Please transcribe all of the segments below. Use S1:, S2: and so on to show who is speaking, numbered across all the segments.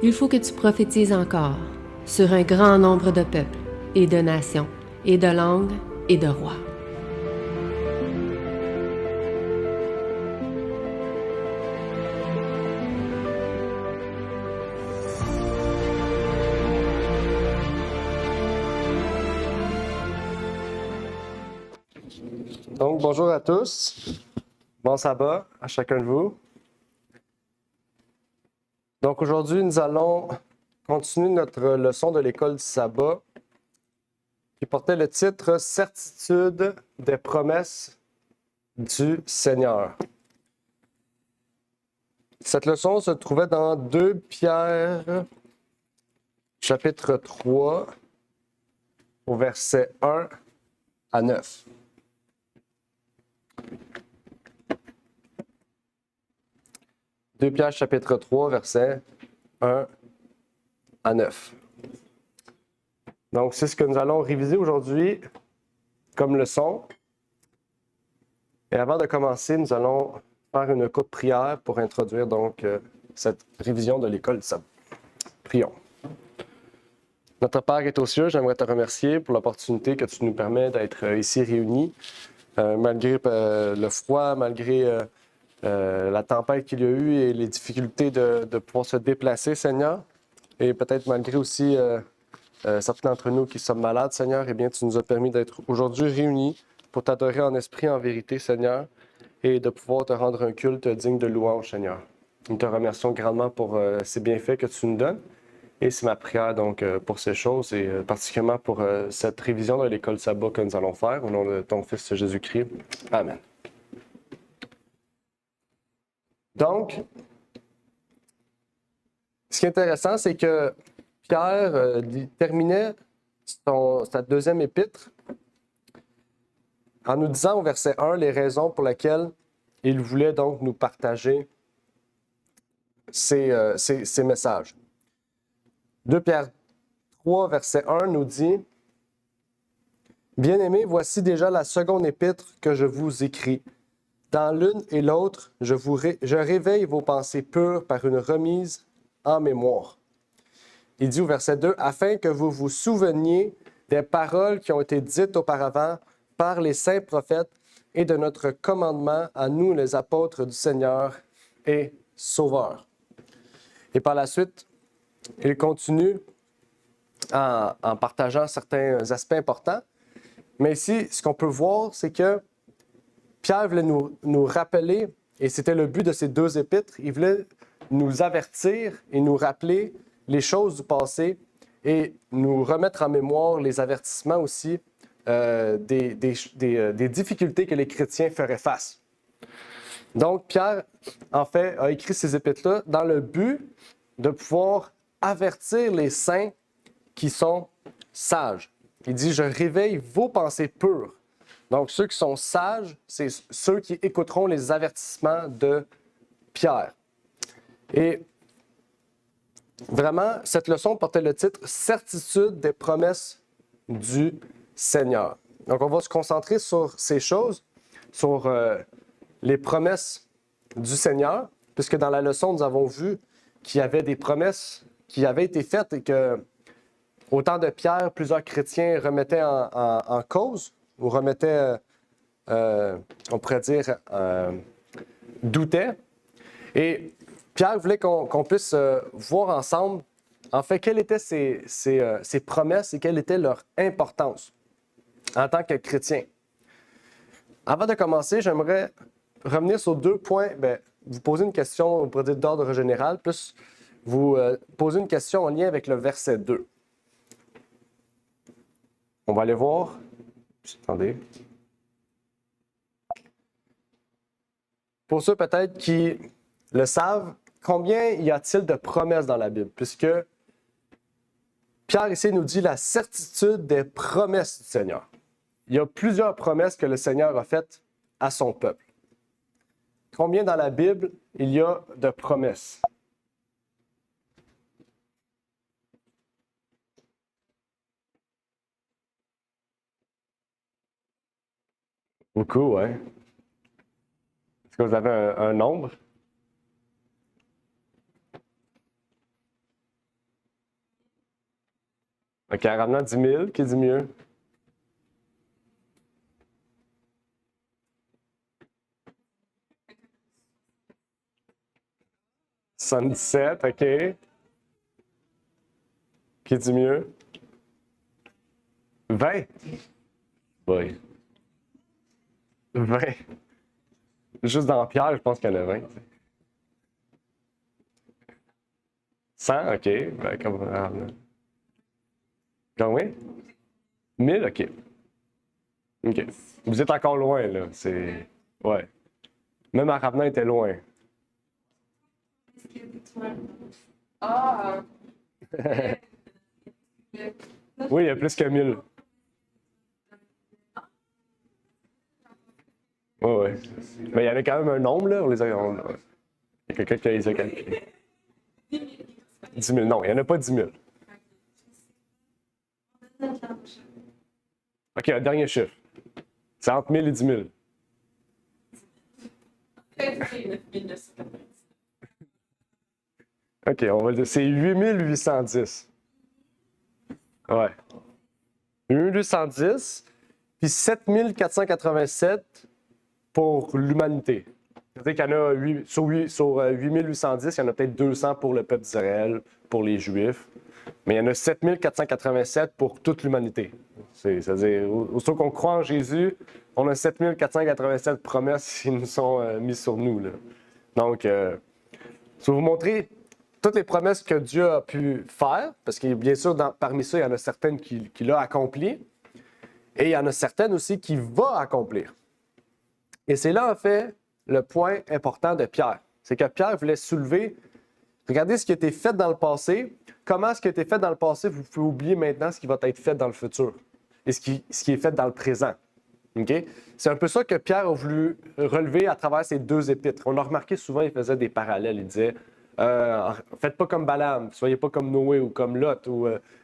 S1: Il faut que tu prophétises encore sur un grand nombre de peuples et de nations et de langues et de rois.
S2: Donc, bonjour à tous. Bon sabbat à chacun de vous. Donc, aujourd'hui, nous allons continuer notre leçon de l'école du sabbat qui portait le titre « Certitude des promesses du Seigneur ». Cette leçon se trouvait dans 2 Pierre, chapitre 3, au verset 1 à 9. « 2 Pierre, chapitre 3, versets 1 à 9. » Donc, c'est ce que nous allons réviser aujourd'hui comme leçon. Et avant de commencer, nous allons faire une courte prière pour introduire donc cette révision de l'école du sabbat. Prions. Notre Père qui est aux cieux, j'aimerais te remercier pour l'opportunité que tu nous permets d'être ici réunis, malgré le froid, malgré la tempête qu'il y a eu et les difficultés de pouvoir se déplacer, Seigneur. Et peut-être malgré aussi certains d'entre nous qui sommes malades, Seigneur, eh bien, tu nous as permis d'être aujourd'hui réunis pour t'adorer en esprit, en vérité, Seigneur, et de pouvoir te rendre un culte digne de louange, Seigneur. Nous te remercions grandement pour ces bienfaits que tu nous donnes. Et c'est ma prière donc pour ces choses et particulièrement pour cette révision de l'école sabbat que nous allons faire au nom de ton Fils Jésus-Christ. Amen. Donc, ce qui est intéressant, c'est que Pierre terminait sa deuxième épître en nous disant au verset 1 les raisons pour lesquelles il voulait donc nous partager ces messages. 2 Pierre 3, verset 1 nous dit « Bien-aimés, voici déjà la seconde épître que je vous écris. Dans l'une et l'autre, je réveille vos pensées pures par une remise en mémoire. » Il dit au verset 2 « Afin que vous vous souveniez des paroles qui ont été dites auparavant par les saints prophètes et de notre commandement à nous, les apôtres du Seigneur et Sauveur. » Et par la suite, il continue en partageant certains aspects importants. Mais ici, ce qu'on peut voir, c'est que Pierre voulait nous rappeler, et c'était le but de ces 2 épîtres, il voulait nous avertir et nous rappeler les choses du passé et nous remettre en mémoire les avertissements aussi des difficultés que les chrétiens feraient face. Donc, Pierre, en fait, a écrit ces épîtres-là dans le but de pouvoir avertir les saints qui sont sages. Il dit « Je réveille vos pensées pures ». Donc, ceux qui sont sages, c'est ceux qui écouteront les avertissements de Pierre. Et vraiment, cette leçon portait le titre « Certitude des promesses du Seigneur ». Donc, on va se concentrer sur ces choses, sur les promesses du Seigneur, puisque dans la leçon, nous avons vu qu'il y avait des promesses qui avaient été faites et que, au temps de Pierre, plusieurs chrétiens remettaient en cause, ou remettaient, on pourrait dire, doutaient. Et Pierre voulait qu'on puisse voir ensemble, en fait, quelles étaient ces promesses et quelle était leur importance en tant que chrétien. Avant de commencer, j'aimerais revenir sur 2 points. Vous poser une question, on pourrait dire d'ordre général, plus vous poser une question en lien avec le verset 2. On va aller voir. Attendez. Pour ceux peut-être qui le savent, combien y a-t-il de promesses dans la Bible? Puisque Pierre ici nous dit la certitude des promesses du Seigneur. Il y a plusieurs promesses que le Seigneur a faites à son peuple. Combien dans la Bible il y a de promesses? Beaucoup, oui. Est-ce que vous avez un nombre? OK, en ramenant 10 000, qui dit mieux? « 77, OK. Qui dit mieux? 20? Oui. 20. Juste dans Pierre, je pense qu'il y en a 20. 100, OK. Ben, combien? 1000, OK. OK. Vous êtes encore loin, là. C'est. Ouais. Même en Ravenant était loin.
S3: Ah!
S2: Oui, il y a plus que 1000. Oui, oui. Mais il y en a quand même un nombre, là. Il y a quelqu'un qui les a calculés. 10 000. Non, il n'y en a pas 10 000. OK, un dernier chiffre. C'est entre 1000 et 10 000. OK, on va le dire. C'est 8810. Ouais. 8810, puis 7487 pour l'humanité. C'est-à-dire qu'il y en a sur 8810, il y en a peut-être 200 pour le peuple d'Israël, pour les Juifs. Mais il y en a 7487 pour toute l'humanité. C'est-à-dire, aussitôt qu'on croit en Jésus, on a 7487 promesses qui nous sont mises sur nous, là. Donc, je vais vous montrer toutes les promesses que Dieu a pu faire, parce que bien sûr, parmi ça, il y en a certaines qu'il a accomplies, et il y en a certaines aussi qu'il va accomplir. Et c'est là, en fait, le point important de Pierre. C'est que Pierre voulait soulever, regardez ce qui a été fait dans le passé, comment ce qui a été fait dans le passé, vous pouvez oublier maintenant ce qui va être fait dans le futur, et ce qui est fait dans le présent. Okay? C'est un peu ça que Pierre a voulu relever à travers ces deux épîtres. On a remarqué souvent, il faisait des parallèles. Il disait faites pas comme Balaam, soyez pas comme Noé ou comme Lot.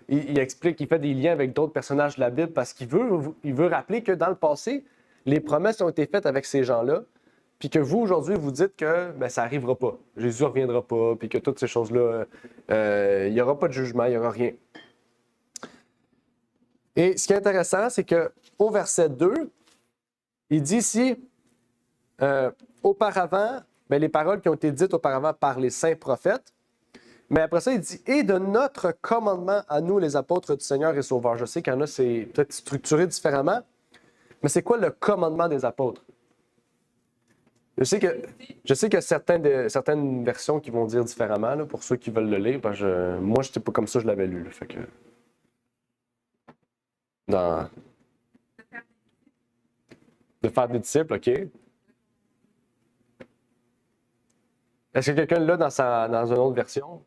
S2: Il explique, il fait des liens avec d'autres personnages de la Bible parce qu'il veut rappeler que dans le passé, les promesses ont été faites avec ces gens-là, puis que vous, aujourd'hui, vous dites que ça n'arrivera pas. Jésus ne reviendra pas, puis que toutes ces choses-là, il n'y aura pas de jugement, il n'y aura rien. Et ce qui est intéressant, c'est qu'au verset 2, il dit ici, auparavant, les paroles qui ont été dites auparavant par les saints prophètes, mais après ça, il dit, et de notre commandement à nous, les apôtres du Seigneur et Sauveur. Je sais qu'il y en a, c'est peut-être structuré différemment, mais c'est quoi le commandement des apôtres? Je sais qu'il y a certaines versions qui vont dire différemment, là, pour ceux qui veulent le lire. Moi, je n'étais pas comme ça, je l'avais lu. Là, fait que... De faire des disciples, OK. Est-ce que quelqu'un l'a dans une autre version?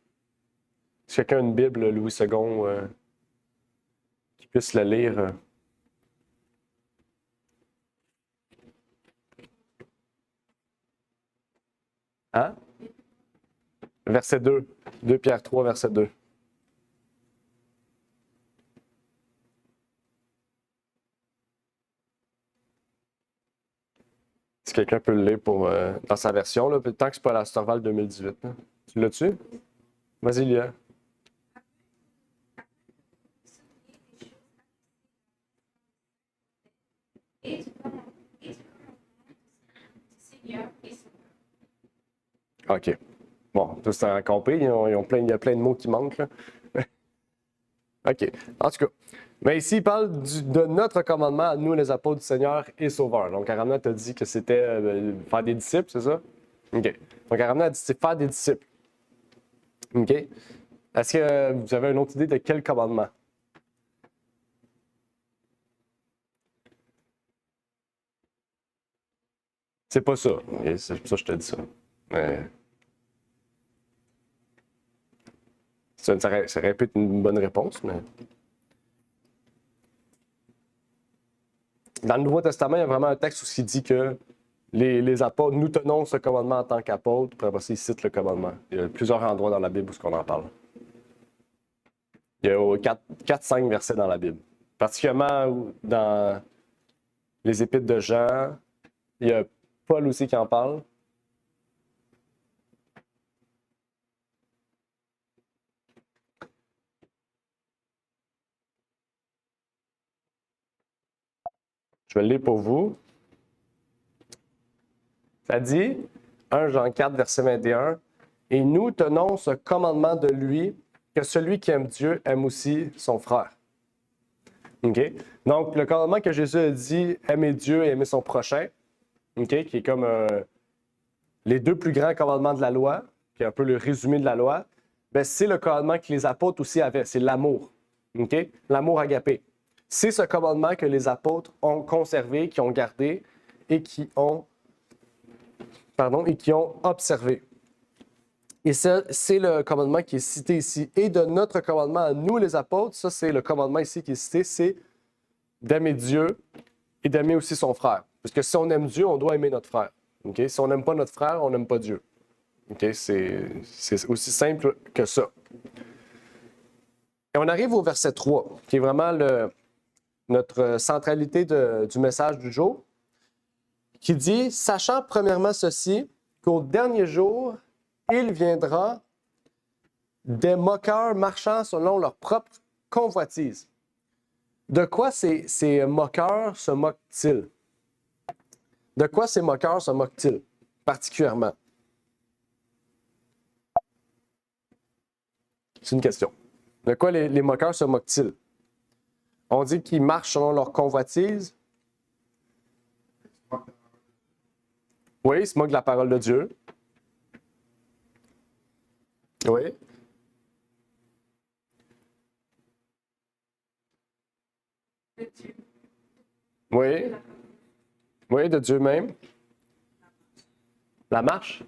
S2: Est-ce que quelqu'un a une Bible, Louis II, qui puisse la lire? Hein? Verset 2. 2 Pierre 3, verset 2. Si quelqu'un peut le lire dans sa version, là, tant que c'est pas la Storval 2018. Là. Tu l'as-tu? Vas-y, Lia. OK. Bon, tout c'est compris. Il y a plein de mots qui manquent. Là. OK. En tout cas. Mais ici, il parle de notre commandement à nous, les apôtres du Seigneur et Sauveur. Donc, Aramna t'a dit que c'était faire des disciples, c'est ça? OK. Donc, Aramna a dit c'est faire des disciples. OK. Est-ce que vous avez une autre idée de quel commandement? C'est pas ça. Okay. C'est pour ça que je te dis ça. Mais... Ça aurait pu être une bonne réponse, mais... Dans le Nouveau Testament, il y a vraiment un texte où il dit que les apôtres, nous tenons ce commandement en tant qu'apôtres, puis après ça, il cite le commandement. Il y a plusieurs endroits dans la Bible où on en parle. Il y a 4-5 versets dans la Bible. Particulièrement dans les épîtres de Jean, il y a Paul aussi qui en parle. Je vais le lire pour vous. Ça dit, 1 Jean 4, verset 21, « Et nous tenons ce commandement de lui, que celui qui aime Dieu aime aussi son frère. » OK? Donc, le commandement que Jésus a dit, aimer Dieu et aimer son prochain, OK? Qui est comme les deux plus grands commandements de la loi, qui est un peu le résumé de la loi, ben, c'est le commandement que les apôtres aussi avaient, c'est l'amour. OK? L'amour agapé. C'est ce commandement que les apôtres ont conservé, qui ont gardé et qui ont observé. Et ça, c'est le commandement qui est cité ici. Et de notre commandement à nous, les apôtres, ça, c'est le commandement ici qui est cité, c'est d'aimer Dieu et d'aimer aussi son frère. Parce que si on aime Dieu, on doit aimer notre frère. Okay? Si on n'aime pas notre frère, on n'aime pas Dieu. Okay? C'est aussi simple que ça. Et on arrive au verset 3, qui est vraiment notre centralité du message du jour, qui dit « Sachant premièrement ceci, qu'au dernier jour, il viendra des moqueurs marchant selon leur propre convoitise. » De quoi ces moqueurs se moquent-ils? De quoi ces moqueurs se moquent-ils particulièrement? C'est une question. De quoi les moqueurs se moquent-ils? On dit qu'ils marchent selon leur convoitise. Oui, ils se moquent de la parole de Dieu. Oui. Oui. Oui, de Dieu même. La marche.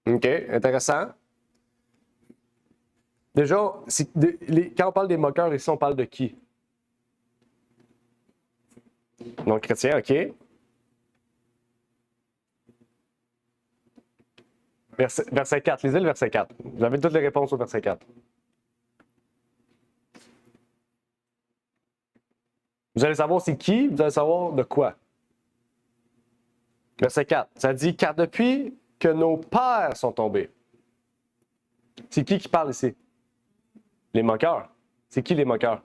S2: OK, intéressant. Déjà, quand on parle des moqueurs ici, on parle de qui? Donc, chrétien, OK. Verset 4, lisez le verset 4. Vous avez toutes les réponses au verset 4. Vous allez savoir c'est qui, vous allez savoir de quoi. Verset 4, ça dit « Car depuis que nos pères sont tombés. » C'est qui parle ici? Les moqueurs. C'est qui les moqueurs?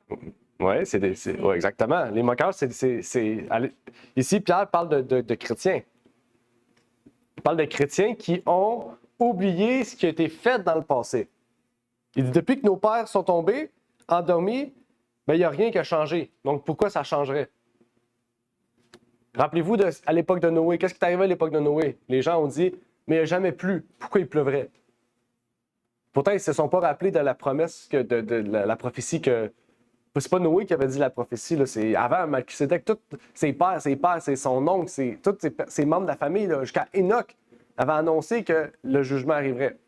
S2: Oui, ouais, exactement. Les moqueurs, ici, Pierre parle de chrétiens. Il parle de chrétiens qui ont oublié ce qui a été fait dans le passé. Il dit, depuis que nos pères sont tombés, endormis, ben, il n'y a rien qui a changé. Donc, pourquoi ça changerait? Rappelez-vous à l'époque de Noé. Qu'est-ce qui est arrivé à l'époque de Noé? Les gens ont dit, mais il n'y a jamais plu. Pourquoi il pleuvrait? Pourtant, ils ne se sont pas rappelés de la promesse, de la prophétie que... C'est pas Noé qui avait dit la prophétie, là, c'est avant Melchisédek, tous ses pères, c'est son oncle, tous ses membres de la famille, jusqu'à Enoch, avaient annoncé que le jugement arriverait.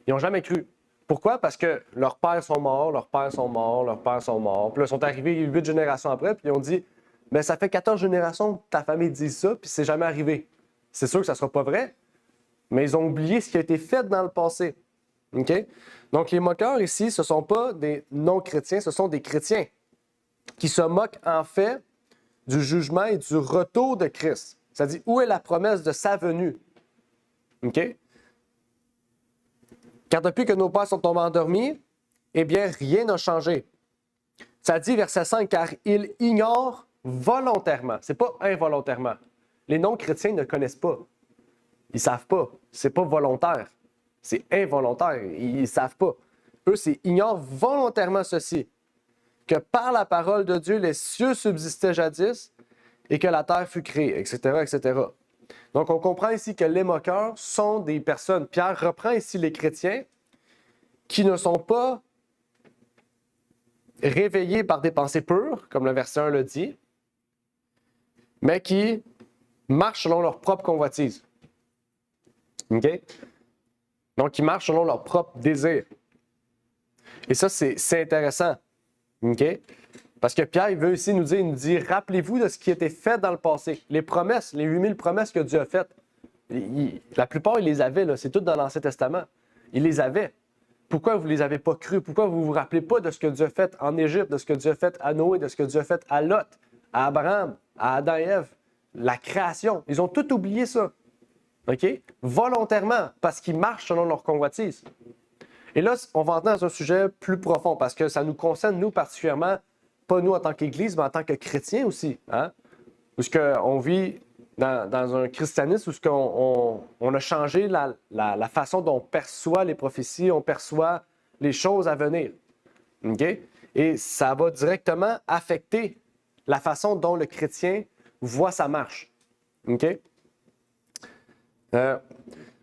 S2: Ils n'ont jamais cru. Pourquoi? Parce que leurs pères sont morts, leurs pères sont morts, leurs pères sont morts. Puis là, ils sont arrivés 8 générations après, puis ils ont dit, mais ça fait 14 générations que ta famille dit ça, puis c'est jamais arrivé. C'est sûr que ça ne sera pas vrai, mais ils ont oublié ce qui a été fait dans le passé. OK? Donc, les moqueurs ici, ce ne sont pas des non-chrétiens, ce sont des chrétiens qui se moquent en fait du jugement et du retour de Christ. Ça dit, où est la promesse de sa venue? OK? Car depuis que nos pères sont tombés endormis, eh bien, rien n'a changé. Ça dit, verset 5, car ils ignorent volontairement. Ce n'est pas involontairement. Les non-chrétiens ne connaissent pas. Ils ne savent pas. Ce n'est pas volontaire. C'est involontaire. Ils ne savent pas. Eux, ils ignorent volontairement ceci, que par la parole de Dieu, les cieux subsistaient jadis et que la terre fut créée, etc., etc. Donc, on comprend ici que les moqueurs sont des personnes. Pierre reprend ici les chrétiens qui ne sont pas réveillés par des pensées pures, comme le verset 1 le dit, mais qui marchent selon leur propre convoitise. OK? Donc, ils marchent selon leur propre désir. Et ça, c'est intéressant. OK? Parce que Pierre, il veut ici nous dit, rappelez-vous de ce qui a été fait dans le passé. Les promesses, les 8000 promesses que Dieu a faites, la plupart, il les avait, là, c'est tout dans l'Ancien Testament. Il les avait. Pourquoi vous ne les avez pas crus? Pourquoi vous ne vous rappelez pas de ce que Dieu a fait en Égypte, de ce que Dieu a fait à Noé, de ce que Dieu a fait à Lot, à Abraham, à Adam et Ève, la création? Ils ont tout oublié ça. OK? Volontairement, parce qu'ils marchent selon leur convoitise. Et là, on va entrer dans un sujet plus profond parce que ça nous concerne, nous, particulièrement, pas nous en tant qu'Église, mais en tant que chrétiens aussi. Hein? Parce qu'on vit dans un christianisme où on a changé la façon dont on perçoit les prophéties, on perçoit les choses à venir. Okay? Et ça va directement affecter la façon dont le chrétien voit sa marche. Okay?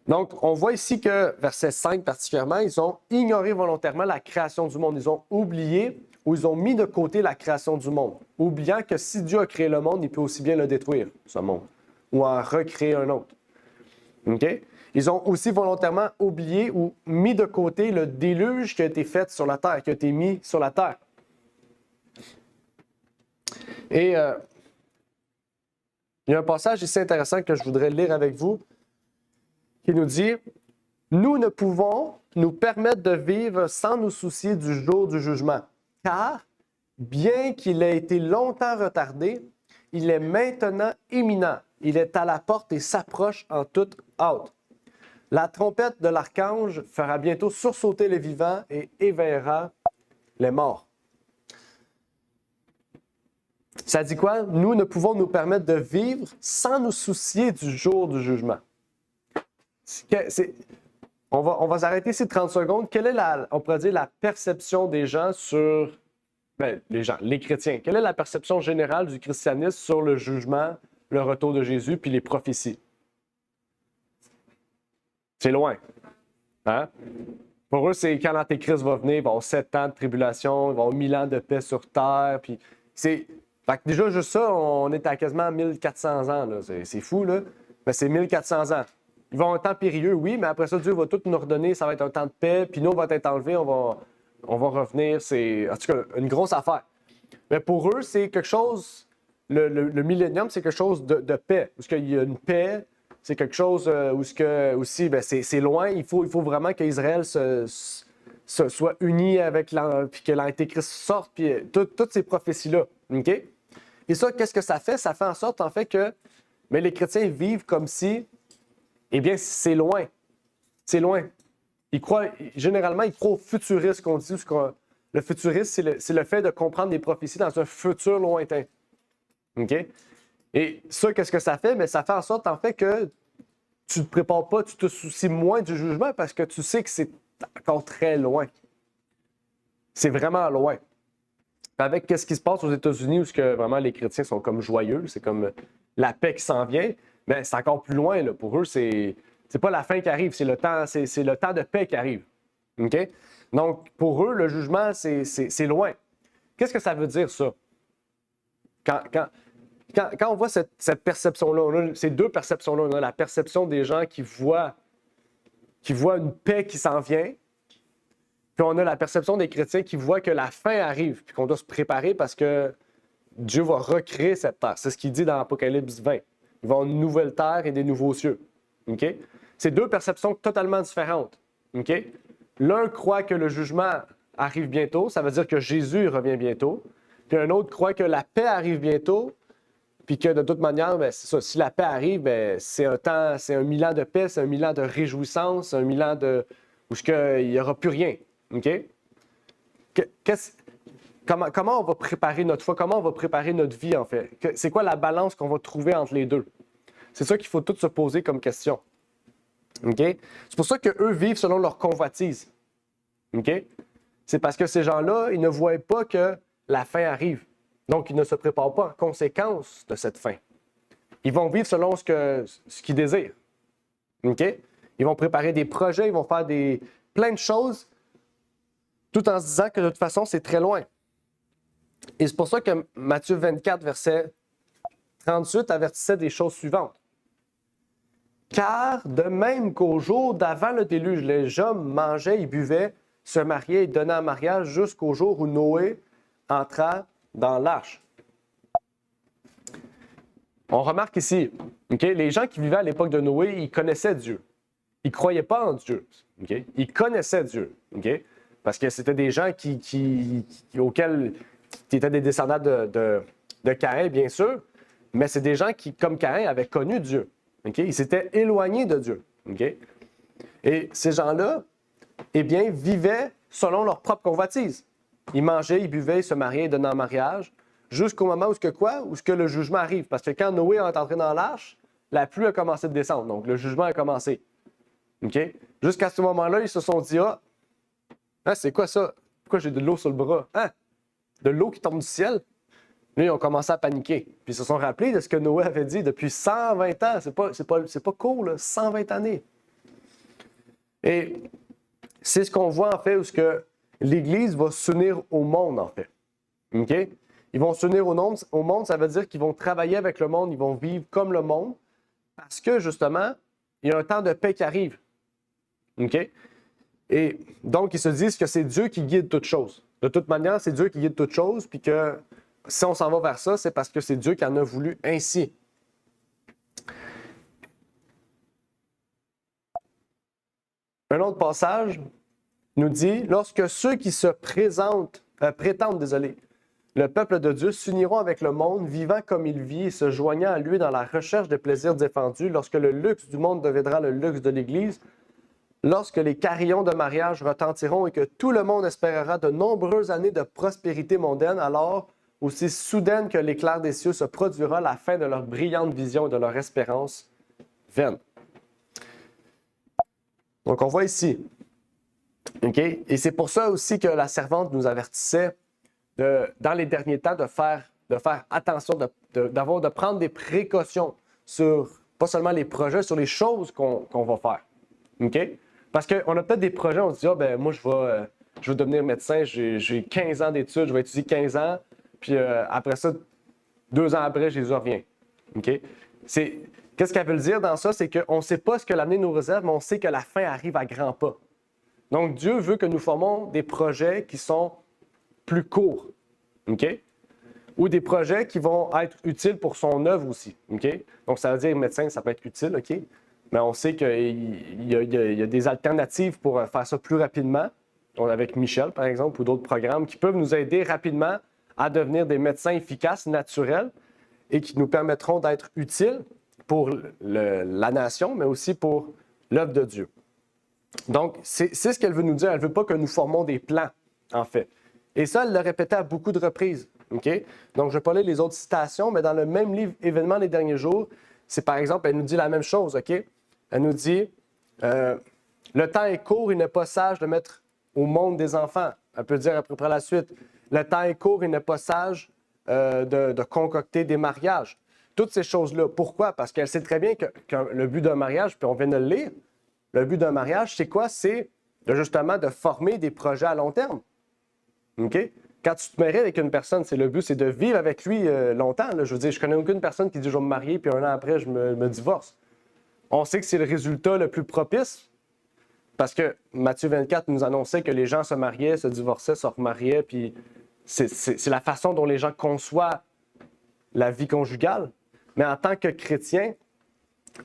S2: Donc, on voit ici que, verset 5 particulièrement, ils ont ignoré volontairement la création du monde. Ils ont oublié ou ils ont mis de côté la création du monde, oubliant que si Dieu a créé le monde, il peut aussi bien le détruire, ce monde, ou en recréer un autre. Okay? Ils ont aussi volontairement oublié ou mis de côté le déluge qui a été fait sur la terre, qui a été mis sur la terre. Et il y a un passage ici intéressant que je voudrais lire avec vous, qui nous dit « Nous ne pouvons nous permettre de vivre sans nous soucier du jour du jugement, car, bien qu'il ait été longtemps retardé, il est maintenant imminent. Il est à la porte et s'approche en toute hâte. La trompette de l'archange fera bientôt sursauter les vivants et éveillera les morts. » Ça dit quoi? Nous ne pouvons nous permettre de vivre sans nous soucier du jour du jugement. On va s'arrêter ici 30 secondes. Quelle est on pourrait dire, la perception des gens sur... les chrétiens. Quelle est la perception générale du christianisme sur le jugement, le retour de Jésus, puis les prophéties? C'est loin. Hein? Pour eux, c'est quand l'Antéchrist va venir, il va y avoir 7 ans de tribulation, il va y avoir 1000 ans de paix sur terre. Puis fait que déjà, juste ça, on est à quasiment 1400 ans. Là. C'est fou, là. Mais c'est 1400 ans. Ils vont avoir un temps périlleux, oui, mais après ça, Dieu va tout nous redonner, ça va être un temps de paix, puis nous, on va être enlevés, on va revenir. C'est, en tout cas, une grosse affaire. Mais pour eux, c'est quelque chose, le millénium, c'est quelque chose de paix. Parce qu'il y a une paix, c'est quelque chose où aussi, c'est loin. Il faut vraiment qu'Israël soit uni avec puis que l'Antéchrist sorte, puis toutes ces prophéties-là. Okay? Et ça, qu'est-ce que ça fait? Ça fait en sorte, en fait, que les chrétiens vivent comme si, eh bien, c'est loin. C'est loin. Généralement, ils croient au futurisme, qu'on dit. Le futurisme, c'est le fait de comprendre des prophéties dans un futur lointain. OK? Et ça, qu'est-ce que ça fait? Mais ça fait en sorte, en fait, que tu ne te prépares pas, tu te soucies moins du jugement parce que tu sais que c'est encore très loin. C'est vraiment loin. Avec ce qui se passe aux États-Unis, où vraiment les chrétiens sont comme joyeux, c'est comme la paix qui s'en vient, mais c'est encore plus loin. Là. Pour eux, c'est pas la fin qui arrive, c'est le temps de paix qui arrive. Okay? Donc, pour eux, le jugement, c'est loin. Qu'est-ce que ça veut dire, ça? Quand on voit cette perception-là, ces deux perceptions-là, on a la perception des gens qui voient une paix qui s'en vient, puis on a la perception des chrétiens qui voient que la fin arrive, puis qu'on doit se préparer parce que Dieu va recréer cette terre. C'est ce qu'il dit dans Apocalypse 20. Il va y avoir une nouvelle terre et des nouveaux cieux. Okay? C'est deux perceptions totalement différentes. Okay? L'un croit que le jugement arrive bientôt, ça veut dire que Jésus revient bientôt. Puis un autre croit que la paix arrive bientôt, puis que de toute manière, c'est ça, si la paix arrive, c'est un 1000 ans de paix, c'est un 1000 ans de réjouissance, c'est un 1000 ans où il n'y aura plus rien. OK? Comment on va préparer notre foi? Comment on va préparer notre vie, en fait? C'est quoi la balance qu'on va trouver entre les deux? C'est ça qu'il faut tout se poser comme question. OK? C'est pour ça qu'eux vivent selon leur convoitise. OK? C'est parce que ces gens-là, ils ne voient pas que la fin arrive. Donc, ils ne se préparent pas en conséquence de cette fin. Ils vont vivre selon ce qu'ils désirent. OK? Ils vont préparer des projets, ils vont faire plein de choses, tout en se disant que de toute façon, c'est très loin. Et c'est pour ça que Matthieu 24, verset 38, avertissait des choses suivantes. Car de même qu'au jour d'avant le déluge, les hommes mangeaient, ils buvaient, se mariaient et donnaient en mariage jusqu'au jour où Noé entra dans l'arche. On remarque ici, okay, les gens qui vivaient à l'époque de Noé, ils connaissaient Dieu. Ils ne croyaient pas en Dieu. Okay? Ils connaissaient Dieu. Okay? Parce que c'était des gens qui étaient des descendants de Caïn, bien sûr, mais c'est des gens qui, comme Caïn, avaient connu Dieu. Okay? Ils s'étaient éloignés de Dieu. Okay? Et ces gens-là, eh bien, vivaient selon leur propre convoitise. Ils mangeaient, ils buvaient, ils se mariaient, ils donnaient en mariage, jusqu'au moment où le jugement arrive. Parce que quand Noé est entré dans l'arche, la pluie a commencé de descendre, donc le jugement a commencé. Okay? Jusqu'à ce moment-là, ils se sont dit, c'est quoi ça? Pourquoi j'ai de l'eau sur le bras? De l'eau qui tombe du ciel? Là, ils ont commencé à paniquer. Puis ils se sont rappelés de ce que Noé avait dit depuis 120 ans. C'est pas court, là, 120 années. Et c'est ce qu'on voit en fait, où l'Église va s'unir au monde, en fait. OK? Ils vont s'unir au monde, ça veut dire qu'ils vont travailler avec le monde, ils vont vivre comme le monde, parce que justement, il y a un temps de paix qui arrive. OK? Et donc, ils se disent que c'est Dieu qui guide toutes choses. De toute manière, c'est Dieu qui guide toutes choses, puis que si on s'en va vers ça, c'est parce que c'est Dieu qui en a voulu ainsi. Un autre passage nous dit, lorsque ceux qui se prétendent, le peuple de Dieu s'uniront avec le monde, vivant comme il vit et se joignant à lui dans la recherche des plaisirs défendus, lorsque le luxe du monde deviendra le luxe de l'Église, lorsque les carillons de mariage retentiront et que tout le monde espérera de nombreuses années de prospérité mondaine, alors, aussi soudaine que l'éclair des cieux, se produira la fin de leur brillante vision et de leur espérance vaine. Donc, on voit ici. OK? Et c'est pour ça aussi que la servante nous avertissait dans les derniers temps de faire attention, de prendre des précautions sur, pas seulement les projets, sur les choses qu'on va faire. OK? Parce qu'on a peut-être des projets, on se dit, moi, je vais devenir médecin, j'ai 15 ans d'études, je vais étudier 15 ans, puis après ça, 2 ans après, Jésus revient. OK? Qu'est-ce qu'elle veut dire dans ça? C'est qu'on ne sait pas ce que l'avenir nous réserve, mais on sait que la fin arrive à grands pas. Donc, Dieu veut que nous formons des projets qui sont plus courts. OK? Ou des projets qui vont être utiles pour son œuvre aussi. OK? Donc, ça veut dire médecin, ça peut être utile, OK? Mais on sait qu'il y a des alternatives pour faire ça plus rapidement. Avec Michel, par exemple, ou d'autres programmes qui peuvent nous aider rapidement à devenir des médecins efficaces, naturels, et qui nous permettront d'être utiles pour la nation, mais aussi pour l'œuvre de Dieu. Donc, c'est ce qu'elle veut nous dire. Elle ne veut pas que nous formons des plans, en fait. Et ça, elle le répétait à beaucoup de reprises. Okay? Donc, je ne vais pas lire les autres citations, mais dans le même livre, Événements des derniers jours, c'est par exemple, elle nous dit la même chose. Okay? Elle nous dit le temps est court, il n'est pas sage de mettre au monde des enfants. Elle peut dire à peu près la suite le temps est court, il n'est pas sage de concocter des mariages. Toutes ces choses-là. Pourquoi? Parce qu'elle sait très bien que le but d'un mariage, puis on vient de le lire, le but d'un mariage, c'est quoi? C'est justement de former des projets à long terme. OK? Quand tu te maries avec une personne, le but, c'est de vivre avec lui longtemps. Là. Je veux dire, je connais aucune personne qui dit « je vais me marier » puis 1 an après, je me divorce. On sait que c'est le résultat le plus propice parce que Matthieu 24 nous annonçait que les gens se mariaient, se divorçaient, se remariaient, puis c'est la façon dont les gens conçoivent la vie conjugale. Mais en tant que chrétien,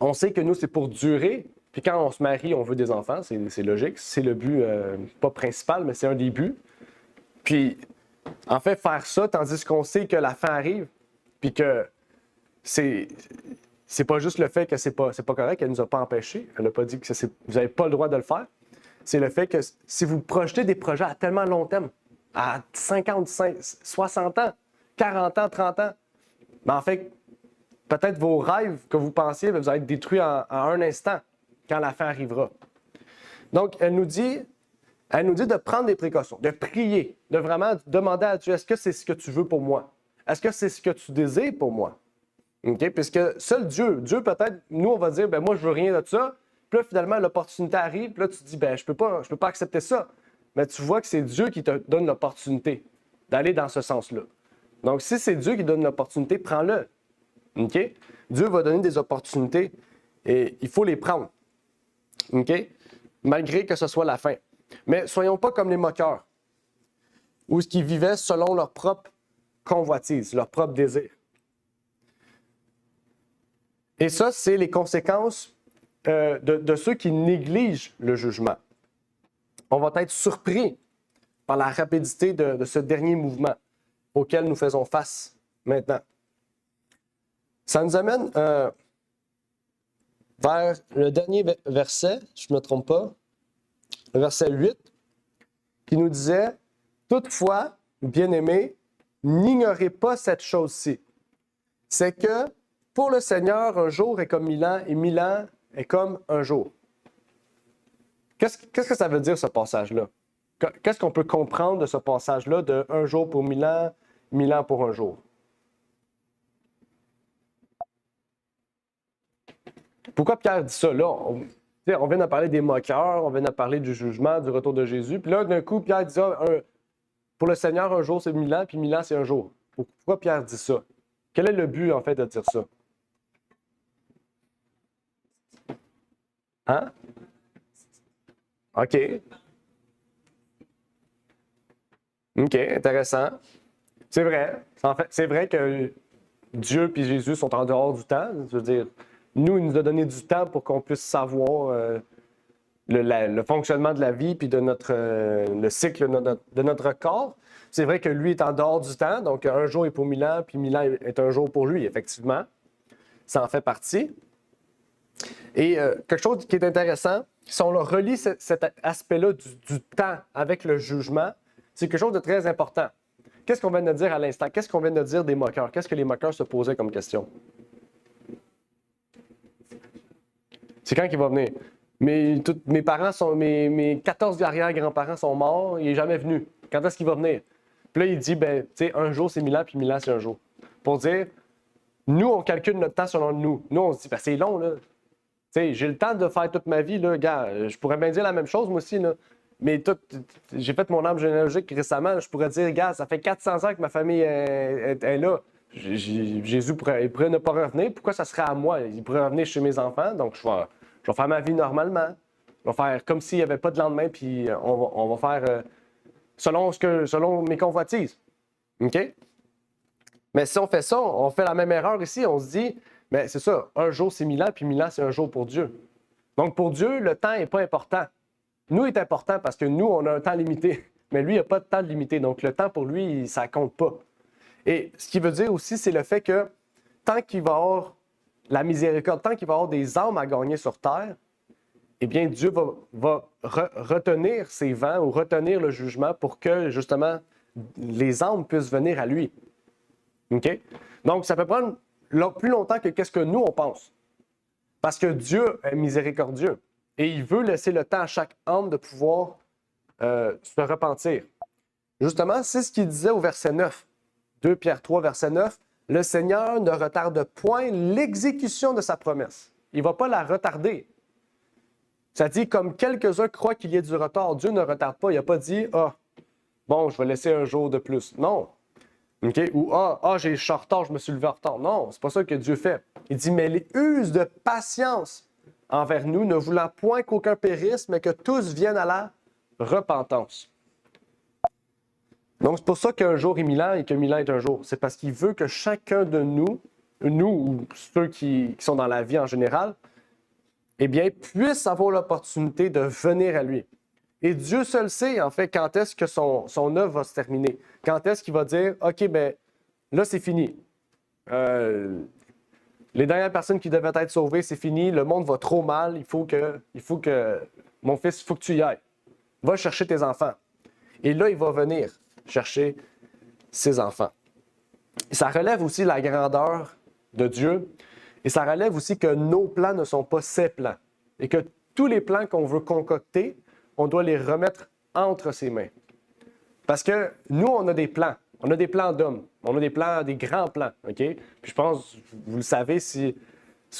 S2: on sait que nous, c'est pour durer. Puis quand on se marie, on veut des enfants, c'est logique. C'est le but, pas principal, mais c'est un des buts. Puis, en fait, faire ça, tandis qu'on sait que la fin arrive, puis que c'est pas juste le fait que c'est pas correct, qu'elle ne nous a pas empêchés. Elle n'a pas dit que vous n'avez pas le droit de le faire. C'est le fait que si vous projetez des projets à tellement long terme, à 50, 60 ans, 40 ans, 30 ans, ben en fait, peut-être vos rêves que vous pensiez, vous allez être détruits en un instant, quand la fin arrivera. Donc, elle nous dit de prendre des précautions, de prier, de vraiment demander à Dieu, est-ce que c'est ce que tu veux pour moi? Est-ce que c'est ce que tu désires pour moi? Okay? Puisque seul Dieu peut-être, nous, on va dire, moi, je veux rien de ça. Puis là, finalement, l'opportunité arrive, puis là, tu te dis, je peux pas accepter ça. Mais tu vois que c'est Dieu qui te donne l'opportunité d'aller dans ce sens-là. Donc, si c'est Dieu qui donne l'opportunité, prends-le. Okay? Dieu va donner des opportunités et il faut les prendre. Okay? Malgré que ce soit la fin. Mais soyons pas comme les moqueurs, ou ce qui vivaient selon leur propre convoitise, leur propre désir. Et ça, c'est les conséquences de ceux qui négligent le jugement. On va être surpris par la rapidité de ce dernier mouvement auquel nous faisons face maintenant. Ça nous amène vers le dernier verset, je ne me trompe pas. verset 8, qui nous disait « Toutefois, bien-aimés, n'ignorez pas cette chose-ci. C'est que pour le Seigneur, un jour est comme 1000 ans et 1000 ans est comme un jour. » Qu'est-ce que ça veut dire, ce passage-là? Qu'est-ce qu'on peut comprendre de ce passage-là de un jour pour 1000 ans pour un jour? Pourquoi Pierre dit ça là? On vient de parler des moqueurs, on vient de parler du jugement, du retour de Jésus. Puis là, d'un coup, Pierre dit ça, pour le Seigneur, un jour c'est 1000 ans, puis 1000 ans c'est un jour. Pourquoi Pierre dit ça? Quel est le but, en fait, de dire ça? Hein? OK. OK, intéressant. C'est vrai. En fait, c'est vrai que Dieu et Jésus sont en dehors du temps. Je veux dire, nous, il nous a donné du temps pour qu'on puisse savoir le fonctionnement de la vie puis de le cycle de notre corps. C'est vrai que lui est en dehors du temps, donc un jour est pour 1000 ans, puis 1000 ans est un jour pour lui, effectivement. Ça en fait partie. Et quelque chose qui est intéressant, si on relie cet aspect-là du temps avec le jugement, c'est quelque chose de très important. Qu'est-ce qu'on vient de dire à l'instant? Qu'est-ce qu'on vient de dire des moqueurs? Qu'est-ce que les moqueurs se posaient comme question? C'est quand qu'il va venir? Mes parents sont. Mes 14 arrière-grands-parents sont morts, il n'est jamais venu. Quand est-ce qu'il va venir? Puis là, il dit, ben, tu sais, un jour c'est 1000 ans, puis 1000 ans c'est un jour. Pour dire, nous, on calcule notre temps selon nous. Nous, on se dit, ben, c'est long, là. Tu sais, j'ai le temps de faire toute ma vie, là, gars. Je pourrais bien dire la même chose, moi aussi, là. Mais j'ai fait mon arbre généalogique récemment. Je pourrais dire, gars, ça fait 400 ans que ma famille est là. Jésus pourrait ne pas revenir. Pourquoi ça serait à moi? Il pourrait revenir chez mes enfants. Donc, je vais faire ma vie normalement. Je vais faire comme s'il n'y avait pas de lendemain, puis on va faire selon mes convoitises. OK? Mais si on fait ça, on fait la même erreur ici. On se dit, mais c'est ça, un jour c'est 1000 ans, puis 1000 ans c'est un jour pour Dieu. Donc, pour Dieu, le temps n'est pas important. Nous, il est important parce que nous, on a un temps limité. Mais lui, il n'a pas de temps limité. Donc, le temps pour lui, ça ne compte pas. Et ce qui veut dire aussi, c'est le fait que tant qu'il va y avoir la miséricorde, tant qu'il va y avoir des âmes à gagner sur terre, eh bien, Dieu va retenir ses vents ou retenir le jugement pour que, justement, les âmes puissent venir à lui. OK? Donc, ça peut prendre plus longtemps que qu'est-ce que nous, on pense. Parce que Dieu est miséricordieux. Et il veut laisser le temps à chaque âme de pouvoir se repentir. Justement, c'est ce qu'il disait au verset 9. 2 Pierre 3, verset 9. « Le Seigneur ne retarde point l'exécution de sa promesse. » Il ne va pas la retarder. Ça dit, comme quelques-uns croient qu'il y ait du retard, Dieu ne retarde pas. Il n'a pas dit, bon, je vais laisser un jour de plus. Non. Okay? Ou, je suis en retard, je me suis levé en retard. Non, c'est pas ça que Dieu fait. Il dit, mais il use de patience envers nous, ne voulant point qu'aucun périsse, mais que tous viennent à la repentance. Donc, c'est pour ça qu'un jour est 1000 ans et que 1000 ans est un jour. C'est parce qu'il veut que chacun de nous ou ceux qui sont dans la vie en général, eh bien, puissent avoir l'opportunité de venir à lui. Et Dieu seul sait, en fait, quand est-ce que son œuvre va se terminer. Quand est-ce qu'il va dire, OK, ben là, c'est fini. Les dernières personnes qui devaient être sauvées, c'est fini. Le monde va trop mal. Il faut que mon fils, il faut que tu y ailles. Va chercher tes enfants. Et là, il va venir chercher ses enfants. Et ça relève aussi la grandeur de Dieu. Et ça relève aussi que nos plans ne sont pas ses plans. Et que tous les plans qu'on veut concocter, on doit les remettre entre ses mains. Parce que nous, on a des plans. On a des plans d'hommes. On a des plans, des grands plans. OK? Puis je pense, vous le savez, si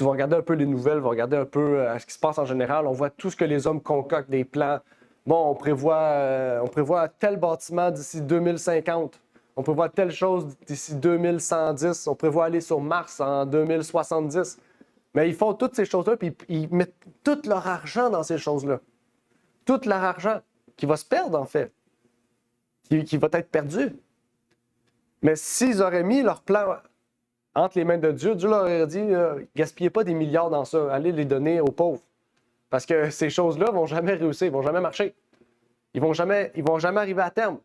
S2: vous regardez un peu les nouvelles, vous regardez un peu ce qui se passe en général, on voit tout ce que les hommes concoctent, des plans. Bon, on prévoit tel bâtiment d'ici 2050. On prévoit telle chose d'ici 2110. On prévoit aller sur Mars en 2070. Mais ils font toutes ces choses-là, puis ils mettent tout leur argent dans ces choses-là. Tout leur argent qui va se perdre, en fait. Qui va être perdu. Mais s'ils auraient mis leur plan entre les mains de Dieu, Dieu leur aurait dit gaspillez pas des milliards dans ça, allez les donner aux pauvres. Parce que ces choses-là ne vont jamais réussir, ils ne vont jamais marcher. Ils ne vont jamais arriver à terme.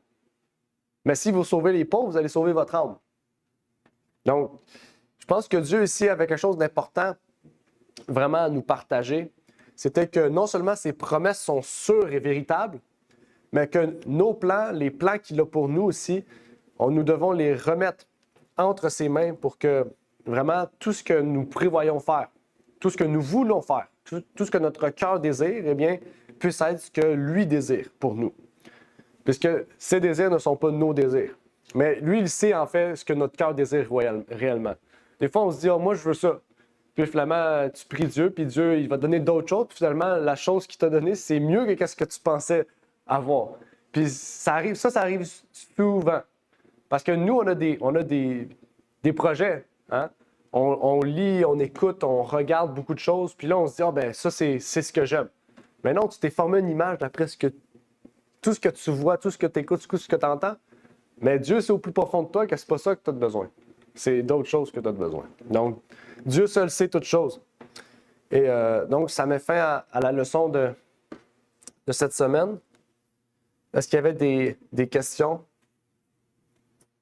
S2: Mais si vous sauvez les pauvres, vous allez sauver votre âme. Donc, je pense que Dieu ici avait quelque chose d'important vraiment à nous partager. c'était que non seulement ses promesses sont sûres et véritables, mais que nos plans, les plans qu'il a pour nous aussi, nous devons les remettre entre ses mains pour que vraiment tout ce que nous prévoyons faire, tout ce que nous voulons faire, tout ce que notre cœur désire, eh bien, puisse être ce que lui désire pour nous. Puisque ses désirs ne sont pas nos désirs. Mais lui, il sait en fait ce que notre cœur désire réellement. Des fois, on se dit, oh, moi, je veux ça. Puis finalement, tu pries Dieu, puis Dieu, il va te donner d'autres choses. Puis finalement, la chose qu'il t'a donnée, c'est mieux que ce que tu pensais avoir. Puis ça arrive souvent. Parce que nous, on a des projets. Hein? On lit, on écoute, on regarde beaucoup de choses. Puis là, on se dit, ah ben ça, c'est ce que j'aime. Mais non, tu t'es formé une image d'après tout ce que tu vois, tout ce que tu écoutes, tout ce que tu entends. Mais Dieu sait au plus profond de toi que c'est pas ça que tu as besoin. C'est d'autres choses que tu as besoin. Donc, Dieu seul sait toutes choses. Et donc, ça met fin à la leçon de cette semaine. Est-ce qu'il y avait des questions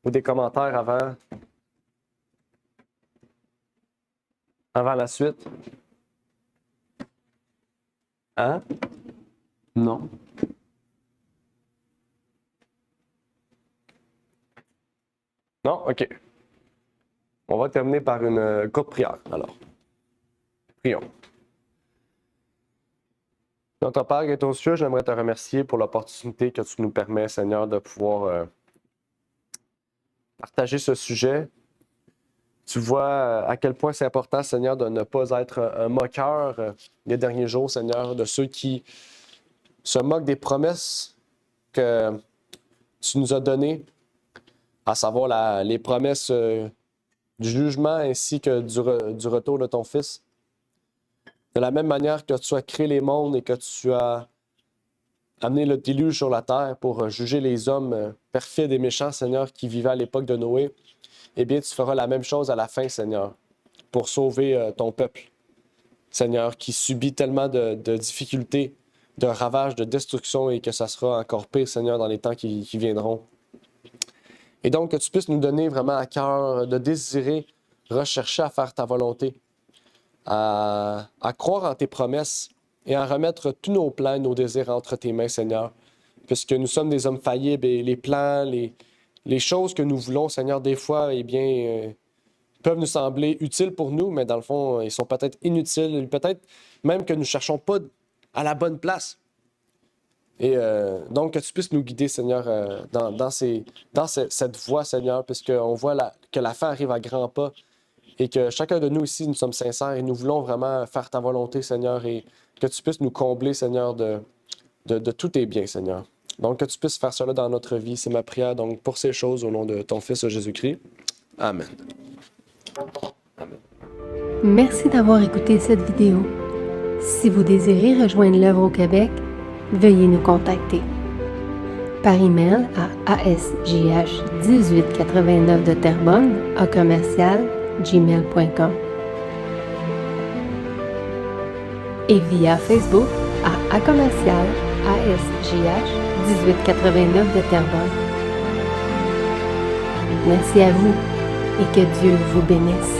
S2: ou des commentaires avant la suite? Hein? Non. Non? OK. On va terminer par une courte prière, alors. Prions. Notre Père qui est aux cieux, j'aimerais te remercier pour l'opportunité que tu nous permets, Seigneur, de pouvoir partager ce sujet. Tu vois à quel point c'est important, Seigneur, de ne pas être un moqueur les derniers jours, Seigneur, de ceux qui se moquent des promesses que tu nous as données, à savoir les promesses du jugement ainsi que du retour de ton Fils. De la même manière que tu as créé les mondes et que tu as amené le déluge sur la terre pour juger les hommes perfides et méchants, Seigneur, qui vivaient à l'époque de Noé, eh bien, tu feras la même chose à la fin, Seigneur, pour sauver ton peuple, Seigneur, qui subit tellement de difficultés, de ravages, de destruction et que ça sera encore pire, Seigneur, dans les temps qui viendront. Et donc, que tu puisses nous donner vraiment à cœur de désirer, rechercher à faire ta volonté, à croire en tes promesses et à remettre tous nos plans et nos désirs entre tes mains, Seigneur, puisque nous sommes des hommes faillibles et les plans, les choses que nous voulons, Seigneur, des fois, eh bien, peuvent nous sembler utiles pour nous, mais dans le fond, ils sont peut-être inutiles, peut-être même que nous ne cherchons pas à la bonne place. Et donc, que tu puisses nous guider, Seigneur, dans cette voie, Seigneur, puisqu'on voit que la fin arrive à grands pas et que chacun de nous ici, nous sommes sincères et nous voulons vraiment faire ta volonté, Seigneur, et que tu puisses nous combler, Seigneur, de tous tes biens, Seigneur. Donc, que tu puisses faire cela dans notre vie, c'est ma prière donc pour ces choses au nom de ton Fils Jésus-Christ. Amen. Amen.
S1: Merci d'avoir écouté cette vidéo. Si vous désirez rejoindre l'œuvre au Québec, veuillez nous contacter par email à asjh1889 de Terrebonne @gmail.com et via Facebook à @asjh1889 de Terrebonne. Merci à vous et que Dieu vous bénisse.